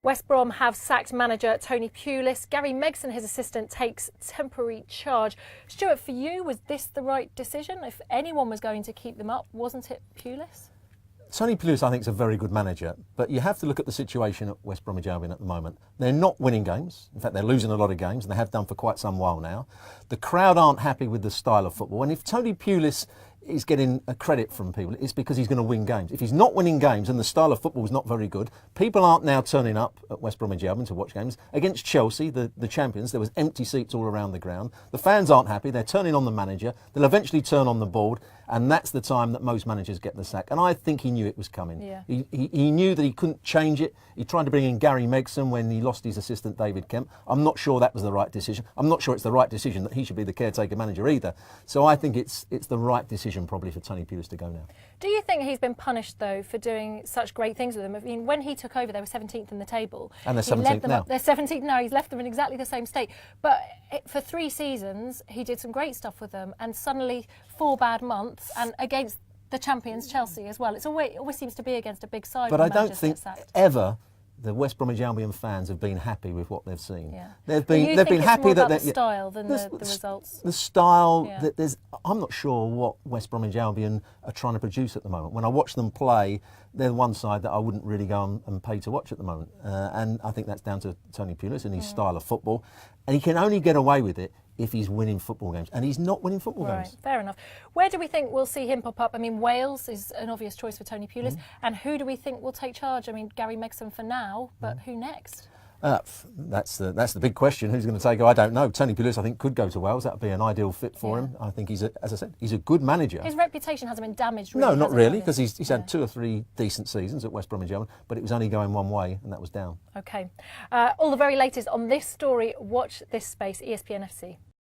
West Brom have sacked manager Tony Pulis. Gary Megson, his assistant, takes temporary charge. Stuart, for you, was this the right decision? If anyone was going to keep them up, wasn't it Pulis? Tony Pulis, I think, is a very good manager, but you have to look at the situation at West Bromwich Albion at the moment. They're not winning games. In fact, they're losing a lot of games, and they have done for quite some while now. The crowd aren't happy with the style of football, and if Tony Pulis is getting a credit from people, it's because he's going to win games. If he's not winning games and the style of football is not very good, people aren't now turning up at West Bromwich Albion to watch games. Against Chelsea, the champions, there was empty seats all around the ground. The fans aren't happy. They're turning on the manager. They'll eventually turn on the board, and that's the time that most managers get the sack. And I think he knew it was coming. Yeah. He knew that he couldn't change it. He tried to bring in Gary Megson when he lost his assistant David Kemp. I'm not sure that was the right decision. I'm not sure it's the right decision that he should be the caretaker manager either. So I think it's the right decision probably for Tony Pulis to go now. Do you think he's been punished, though, for doing such great things with them? I mean, when he took over, they were 17th in the table. And they're 17th now. They're 17th now. He's left them in exactly the same state. But for 3 seasons, he did some great stuff with them, and suddenly 4 bad months, and against the champions Chelsea as well. It always seems to be against a big side. But I don't think ever the West Bromwich Albion fans have been happy with what they've seen. Yeah. They've been happy that the style than the results. The style. Yeah. I'm not sure what West Bromwich Albion are trying to produce at the moment. When I watch them play, they're one side that I wouldn't really go on and pay to watch at the moment. And I think that's down to Tony Pulis and his style of football. And he can only get away with it if he's winning football games, and he's not winning football games. Fair enough. Where do we think we'll see him pop up? I mean, Wales is an obvious choice for Tony Pulis, and who do we think will take charge? I mean, Gary Megson for now, but who next? That's the big question. Who's going to take? I don't know. Tony Pulis, I think, could go to Wales. That would be an ideal fit for him. I think as I said, he's a good manager. His reputation hasn't been damaged. Really, no, not really, because he's had 2 or 3 decent seasons at West Bromwich Albion, but it was only going one way, and that was down. Okay. All the very latest on this story. Watch this space, ESPN FC.